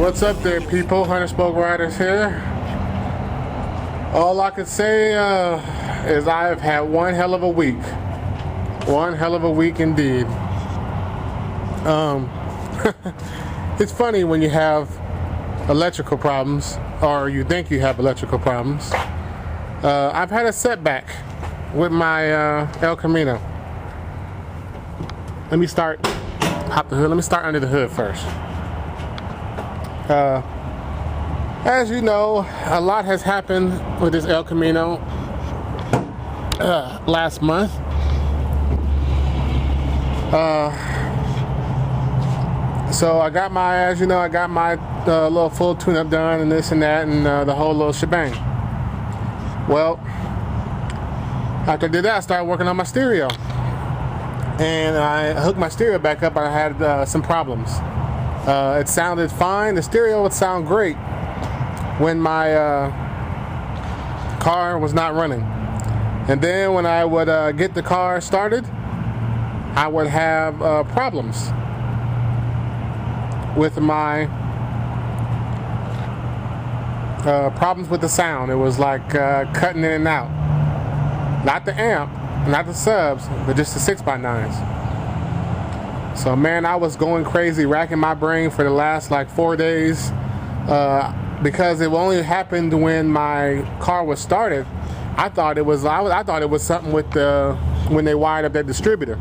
What's up there, people? Hunter Spoke Riders here. All I can say is I have had one hell of a week. One hell of a week indeed. It's funny when you have electrical problems, or you think you have electrical problems. I've had a setback with my El Camino. Let me start under the hood first. As you know, a lot has happened with this El Camino last month. So I got my little full tune-up done and this and that and the whole little shebang. Well, after I did that, I started working on my stereo. And I hooked my stereo back up. I had some problems. It sounded fine. The stereo would sound great when my car was not running. And then when I would get the car started, I would have problems with my problems with the sound. It was like cutting in and out. Not the amp, not the subs, but just the 6x9s. So man, I was going crazy, racking my brain for the last like 4 days because it only happened when my car was started. I thought it was something with when they wired up that distributor.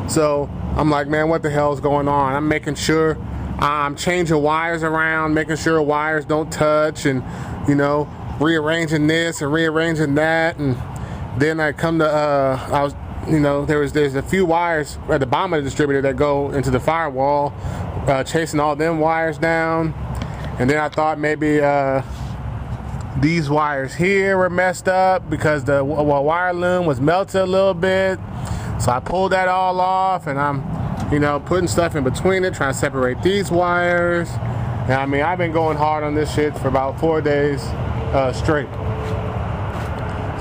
So I'm like, man, what the hell is going on? I'm making sure I'm changing wires around, making sure wires don't touch, and rearranging this and rearranging that. And then I come to there's a few wires at the bottom of the distributor that go into the firewall, chasing all them wires down. And then I thought maybe these wires here were messed up because the wire loom was melted a little bit. So I pulled that all off, and I'm putting stuff in between it, trying to separate these wires. And I mean, I've been going hard on this shit for about 4 days straight.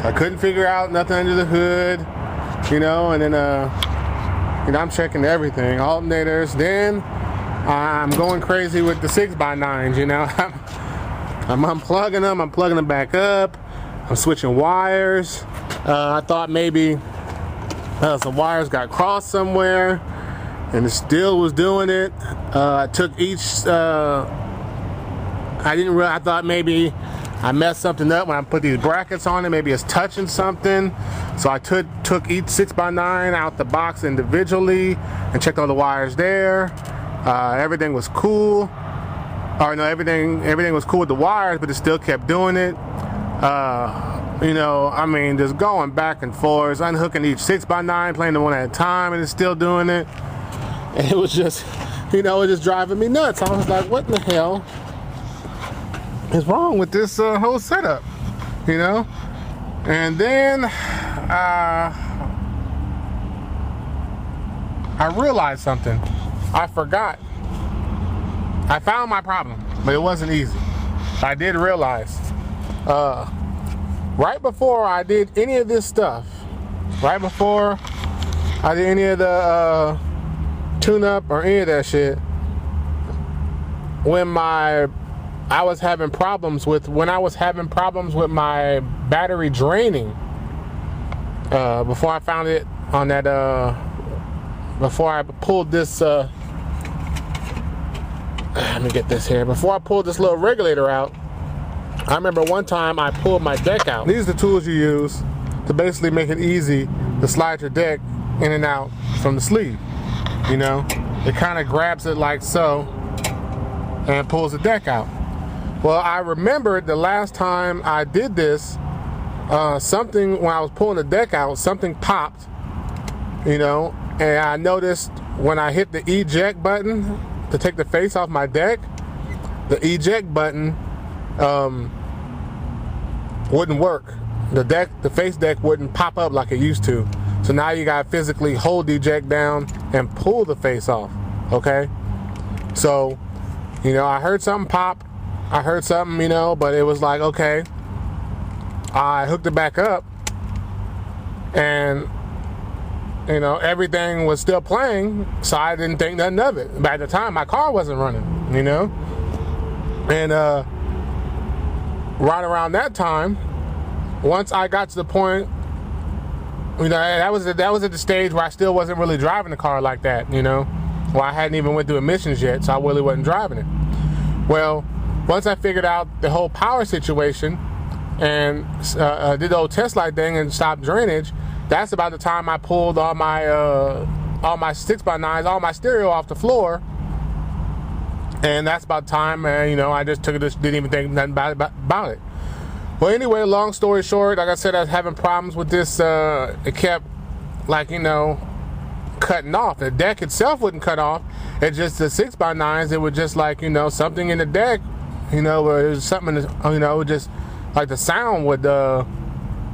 So I couldn't figure out nothing under the hood, and then I'm checking everything, alternators. Then I'm going crazy with the 6x9s. I'm unplugging them, I'm plugging them back up, I'm switching wires. I thought maybe some wires got crossed somewhere, and it still was doing it. I took each. I thought maybe I messed something up when I put these brackets on it. Maybe it's touching something. So I took each 6x9 out the box individually and checked all the wires there. Everything was cool. Or no, everything was cool with the wires, but it still kept doing it. Just going back and forth, unhooking each 6x9, playing the one at a time, and it's still doing it. And it was just, it was just driving me nuts. I was like, what in the hell is wrong with this whole setup? And then I realized something. I forgot. I found my problem, but it wasn't easy. I did realize. Right before I did any of this stuff, right before I did any of the tune-up or any of that shit, when I was having problems with my battery draining, before I found it on that, before I pulled this, let me get this here. Before I pulled this little regulator out, I remember one time I pulled my deck out. These are the tools you use to basically make it easy to slide your deck in and out from the sleeve. It kind of grabs it like so and pulls the deck out. Well, I remembered the last time I did this, something, when I was pulling the deck out, something popped, and I noticed when I hit the eject button to take the face off my deck, the eject button wouldn't work. The face deck wouldn't pop up like it used to. So now you gotta physically hold the eject down and pull the face off. Okay? So, I heard something pop. I heard something, but it was like, okay. I hooked it back up, and everything was still playing, so I didn't think nothing of it. By the time, my car wasn't running. you know. And right around that time, once I got to the point, you know, that was at the stage where I still wasn't really driving the car like that, you know. Well, I hadn't even went through emissions yet, so I really wasn't driving it. Well, once I figured out the whole power situation and did the old test light thing and stopped drainage, that's about the time I pulled all my 6x9s, all my stereo off the floor. And that's about the time, you know, I just took it, didn't even think nothing about it. Well, anyway, long story short, like I said, I was having problems with this. It kept, like, you know, cutting off. The deck itself wouldn't cut off. It's just the 6x9s. It was just like, you know, something in the deck, you know, it was something, you know, just like the sound would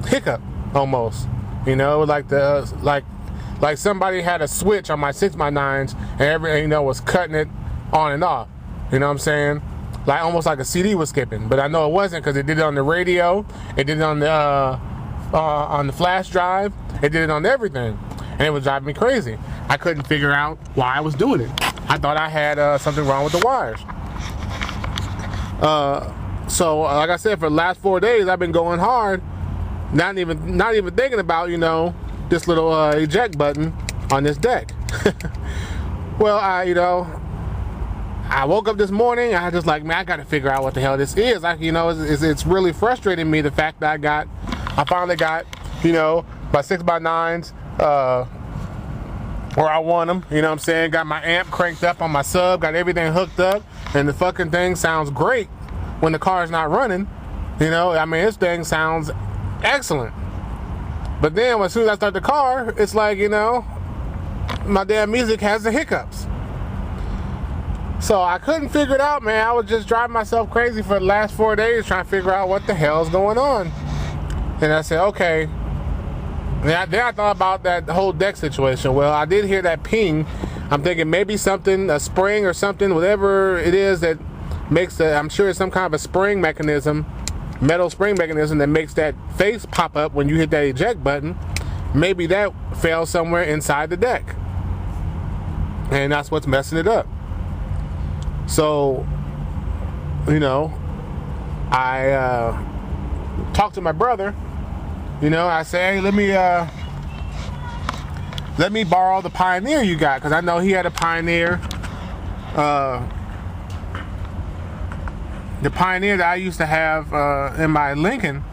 hiccup almost. You know, like like somebody had a switch on my 6x9s and everything, you know, was cutting it on and off. You know what I'm saying? Like almost like a CD was skipping, but I know it wasn't because it did it on the radio, it did it on the flash drive, it did it on everything, and it was driving me crazy. I couldn't figure out why I was doing it. I thought I had something wrong with the wires. So like I said, for the last 4 days, I've been going hard, not even thinking about, you know, this little eject button on this deck. Well, I woke up this morning, I was just like, man, I gotta figure out what the hell this is. You know, it's really frustrating me, the fact that I finally got, you know, my 6x9s where I want them, you know what I'm saying? Got my amp cranked up on my sub, got everything hooked up, and the fucking thing sounds great when the car's not running. You know, I mean, this thing sounds excellent. But then as soon as I start the car, it's like, you know, my damn music has the hiccups. So I couldn't figure it out, man. I was just driving myself crazy for the last 4 days trying to figure out what the hell's going on. And I said, okay. Then I thought about that whole deck situation. Well, I did hear that ping. I'm thinking maybe something, a spring or something, whatever it is that makes I'm sure it's some kind of a spring mechanism, metal spring mechanism that makes that face pop up when you hit that eject button. Maybe that fell somewhere inside the deck. And that's what's messing it up. So, you know, I talked to my brother. You know, I say, hey, let me borrow the Pioneer you got, because I know he had a Pioneer. The Pioneer that I used to have in my Lincoln.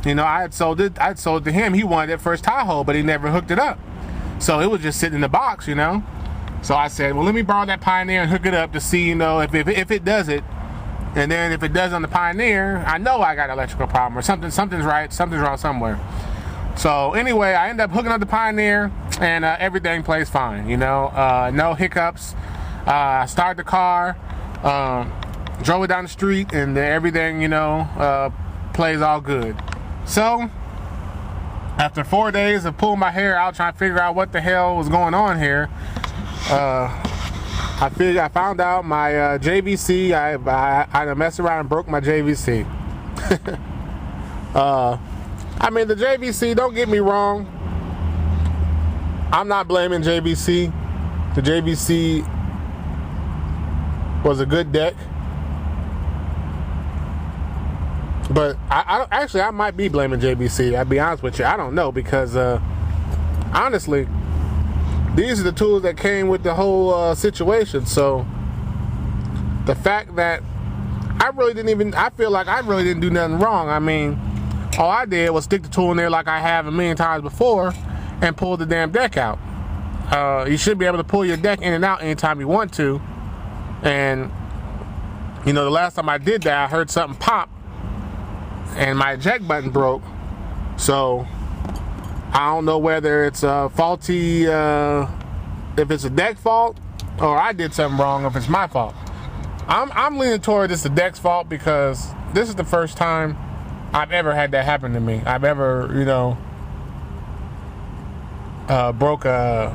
You know, I'd sold it to him. He wanted it for his Tahoe, but he never hooked it up. So it was just sitting in the box, you know. So I said, well, let me borrow that Pioneer and hook it up to see, you know, if it does it. And then if it does on the Pioneer, I know I got an electrical problem or something's wrong somewhere. So anyway, I ended up hooking up the Pioneer and everything plays fine, you know, no hiccups. I started the car, drove it down the street, and everything, you know, plays all good. So after 4 days of pulling my hair out trying to figure out what the hell was going on here, I found out my JVC. I messed around and broke my JVC. I mean, the JVC, don't get me wrong, I'm not blaming JVC. The JVC was a good deck, but I might be blaming JVC. I'll be honest with you, I don't know, because honestly, these are the tools that came with the whole situation. So the fact that I feel like I really didn't do nothing wrong. I mean, all I did was stick the tool in there like I have a million times before and pull the damn deck out. You should be able to pull your deck in and out anytime you want to. And, you know, the last time I did that, I heard something pop and my eject button broke. So I don't know whether it's a faulty, if it's a deck fault or I did something wrong, if it's my fault. I'm leaning toward it's the deck's fault, because this is the first time I've ever had that happen to me. I've ever, you know, broke a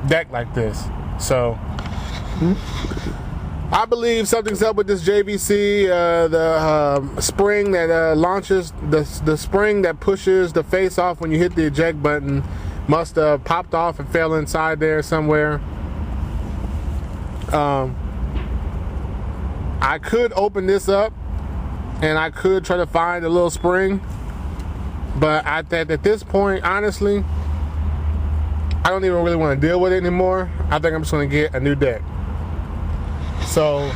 deck like this. So I believe something's up with this JVC. The spring that launches, the spring that pushes the face off when you hit the eject button must have popped off and fell inside there somewhere. I could open this up and I could try to find a little spring, but at this point, honestly, I don't even really want to deal with it anymore. I think I'm just going to get a new deck. So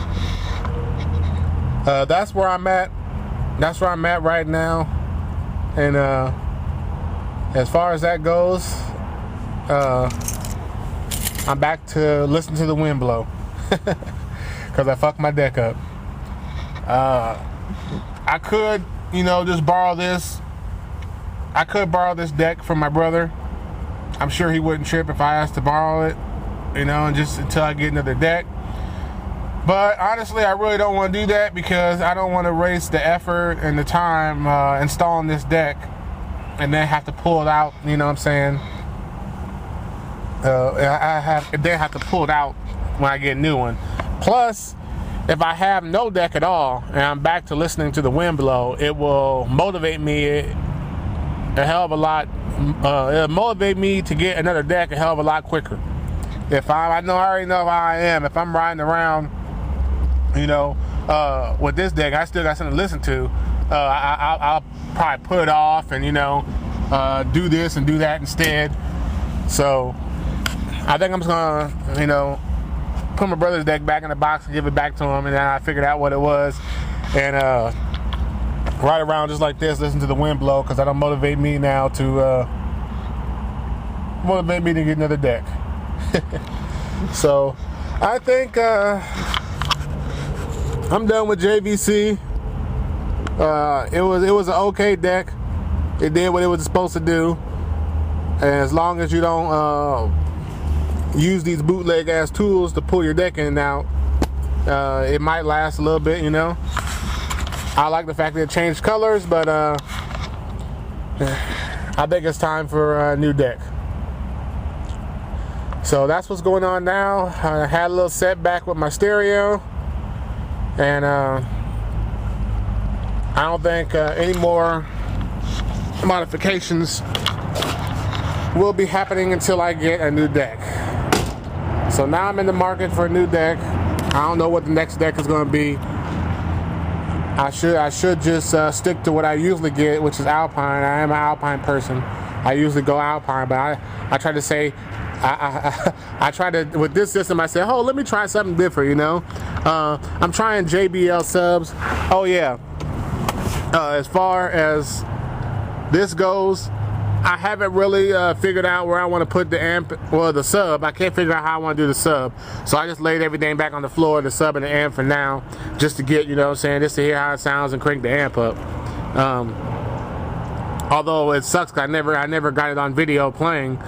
that's where I'm at. That's where I'm at right now. And as far as that goes, I'm back to listening to the wind blow because I fucked my deck up. I could, just borrow this. I could borrow this deck from my brother. I'm sure he wouldn't trip if I asked to borrow it, and just until I get another deck. But honestly, I really don't want to do that because I don't want to waste the effort and the time installing this deck and then have to pull it out, you know what I'm saying? I then have to pull it out when I get a new one. Plus, if I have no deck at all and I'm back to listening to the wind blow, it will motivate me a hell of a lot. It'll motivate me to get another deck a hell of a lot quicker. I already know how I am. If I'm riding around, with this deck, I still got something to listen to. I'll probably put it off and do this and do that instead. So I think I'm just gonna put my brother's deck back in the box and give it back to him, and then I figured out what it was and ride around just like this, listen to the wind blow, because that'll motivate me now to get another deck. So I think I'm done with JVC. It was an okay deck. It did what it was supposed to do, and as long as you don't use these bootleg ass tools to pull your deck in and out, it might last a little bit. I like the fact that it changed colors, but I think it's time for a new deck. So that's what's going on now. I had a little setback with my stereo, and I don't think any more modifications will be happening until I get a new deck. So now I'm in the market for a new deck. I don't know what the next deck is going to be. I should just stick to what I usually get, which is Alpine. I am an Alpine person. I usually go Alpine, but I try to say, I try to, with this system, I said, oh, let me try something different, I'm trying JBL subs. Oh yeah. As far as this goes, I haven't really figured out where I want to put the amp or the sub. I can't figure out how I want to do the sub. So I just laid everything back on the floor, the sub and the amp for now, just to get, just to hear how it sounds and crank the amp up. Although it sucks because I never got it on video playing with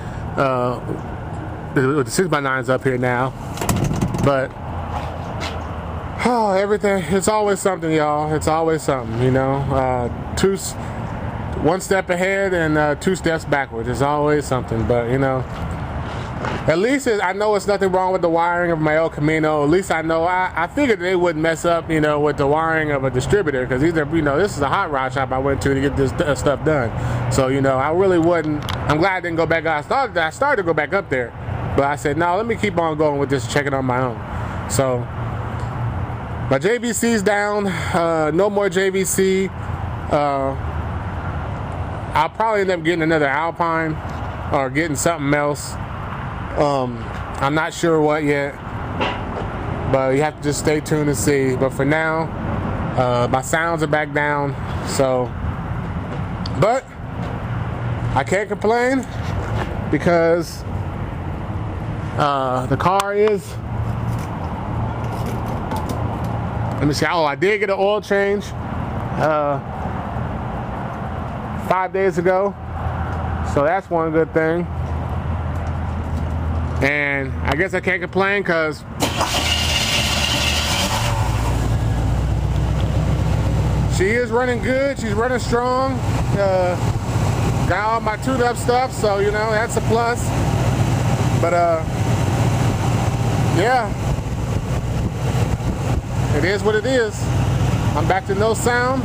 the 6x9s up here now. But everything, it's always something, y'all. It's always something, one step ahead and 2 steps backwards. It's always something, but at least I know it's nothing wrong with the wiring of my old Camino. At least I know I figured they wouldn't mess up, with the wiring of a distributor, because these are, this is a hot rod shop I went to get this stuff done. So I really wouldn't. I'm glad I didn't go back. I started to go back up there, but I said no. Let me keep on going with this, checking on my own. So my JVC's down. No more JVC. I'll probably end up getting another Alpine or getting something else. I'm not sure what yet, but you have to just stay tuned and see. But for now, my sounds are back down, so, but I can't complain because the car is, let me see, I did get an oil change 5 days ago, so that's one good thing. And I guess I can't complain because she is running good. She's running strong. Got all my tuned-up stuff, so that's a plus. But yeah, it is what it is. I'm back to no sound.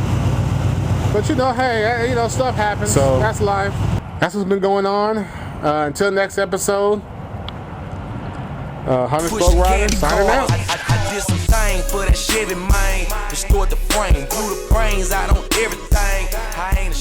But hey, stuff happens. So that's life. That's what's been going on. Until next episode, Hunter Spoke Rider signing out. I did some things for that Chevy, man. Restored the frame, blew the brains out on everything. I ain't